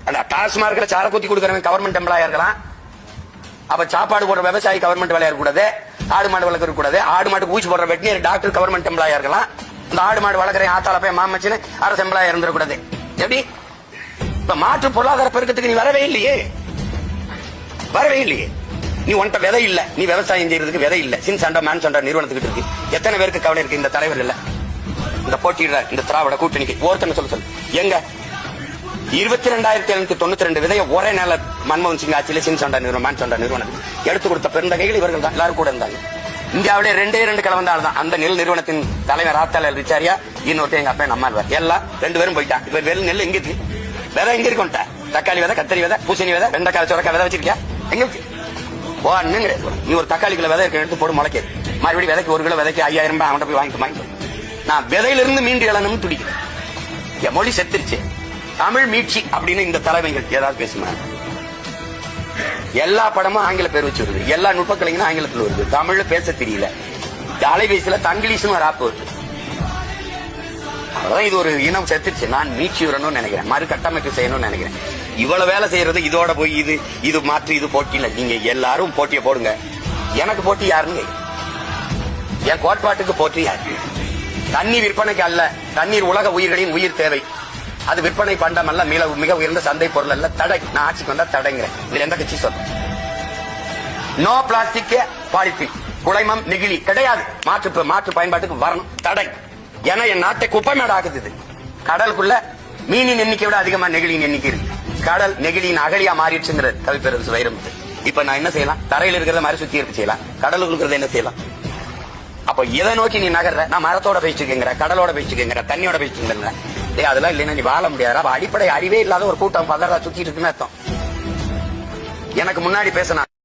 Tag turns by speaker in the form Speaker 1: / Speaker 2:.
Speaker 1: அந்த டாஸ்மார்க்ல சார குத்தி கொடுக்கறவன் கவர்மெண்ட் எம்ப்ளாயா இருக்கலாம். அப்ப சாப்பாடு போடுற விவசாயி கவர்மெண்ட் வேலையா இருக்கக்கூடாது. ஆடு மாடு வளர்க்க கூடாது. ஆடு மாடு ஊசி போடுற வெட்டினரி டாக்டர் கவர்மெண்ட் எம்ப்ளாயா இருக்கலாம். இந்த ஆடு மாடு வளர்க்குற ஆத்தால போய் மாமச்சின்னு அரசு எம்ப்ளாயா இருந்துடக்கூடாது. எப்படி இப்ப மாற்று பொருளாதார பெருக்கத்துக்கு நீ வரவே இல்லையே. நீ உன்ட்ட விதை இல்ல. நீ விவசாயம் செய்யறதுக்கு விதை இல்ல. சின்சாண்டா மேன்சாண்டா நிறுவனத்துக்கிட்டு இருக்கு. எத்தனை பேருக்கு கவலை இருக்கு இந்த தலைவர் இல்ல, இந்த போட்டியிட இந்த திராவிட கூட்டணிக்கு ஒருத்தனை சொல்ல எங்க 22,792 விதைய ஒரே நாள மன்மோகன் சிங் ஆட்சியில சின்சாண்டா நிறுவனம் மேன்சாண்டா நிறுவனம் எடுத்து கொடுத்த பெருந்தகைகள் இவர்கள் தான். எல்லாரும் கூட இருந்தாங்க. இந்தியாவிலே 2 கிழவந்தாள் தான் அந்த நெல் நிறுவனத்தின் தலைவர் ஆத்தால ரிச்சாரியா, இன்னொருத்த எங்க அப்பா நம்மாழ்வார். எல்லாம் 2 பேரும் போயிட்டான். இப்ப நெல் எங்க இருக்கு? விதை எங்க இருக்கும்ட்ட? தக்காளி விதை, கத்திரி விதை, பூசணி விதை, வெண்டைக்காய் சுரக்காய் விதை வச்சிருக்கியா? எங்க இருக்கு? ஒண்ணும் கிடையாது. நீ ஒரு தக்காளி கிலோ விதை எடுத்து போடு, முளைக்க மறுபடியும் விதைக்கு 1 கிலோ விதைக்கு 5000 ரூபாய் அவன்கிட்ட போய் வாங்கிட்டு நான் விதையிலிருந்து மீண்டு எழணும் துடிக்கிறேன். என் மொழி செத்துருச்சு. தமிழ் மீட்சி அப்படின்னு இந்த தலைமைகள் ஏதாவது பேசுமா? எல்லா படமும் ஆங்கில பேர் வச்சு வருது. எல்லா நுட்பக்கலைங்களும் ஆங்கிலத்தில் வருது. தமிழ்ல பேச தெரியல. அலைபேசியில தங்கிலீஷும் ராப்பு வருது. அதான் இது ஒரு இனம் செத்துருச்சு. நான் மீட்சி வரணும்னு நினைக்கிறேன். மறு கட்டமைப்பு செய்யணும்னு நினைக்கிறேன். இவ்வளவு வேலை செய்யறது இதோட போய் இது மாற்று இது போட்டி இல்ல. நீங்க எல்லாரும் போட்டியை போடுங்க. எனக்கு போட்டி யாருன்னு என் கோட்பாட்டுக்கு போட்டி யாரு? தண்ணீர் விற்பனைக்கு அல்ல. தண்ணீர் உலக உயிர்களின் உயிர் தேவை. அது விற்பனை பண்டம் அல்ல. மிக உயர்ந்த சந்தை பொருள் அல்ல. தடை. நான் ஆட்சிக்கு வந்தா தடைங்கிறேன். இதுல எந்த கட்சி சொல்ல? நோ பிளாஸ்டிக் பாலித்தீன் குளைமம் நெகிழி கிடையாது. மாற்று பயன்பாட்டுக்கு வரணும். தடை. ஏன்னா என் நாட்டை குப்பைமேடு ஆகுது. கடலுக்குள்ள மீனின் எண்ணிக்கை விட அதிகமா நெகிழியின் எண்ணிக்கை இருக்கு. கடல் நெகிழியின் அகலியா மாறிடுச்சுங்கிற கவிப்பேரரசு வைரம். இப்ப நான் என்ன செய்யலாம்? தரையில் இருக்கிறத மாதிரி சுத்தி இருப்பு செய்யலாம். கடலுக்கு இருக்கிறத என்ன செய்யலாம்? அப்ப எதை நோக்கி நீ நகர்ற? நான் மரத்தோட பேசிட்டுங்கிற, கடலோட பேசிட்டுங்கிற, தண்ணியோட பேசிட்டுங்கிற. அதெல்லாம் இல்லைன்னா நீ வாழ முடியாது. அப்ப அடிப்படை அறிவே இல்லாத ஒரு கூட்டம் பதறா சுத்திட்டு இருக்குன்னு அர்த்தம். எனக்கு முன்னாடி பேசினா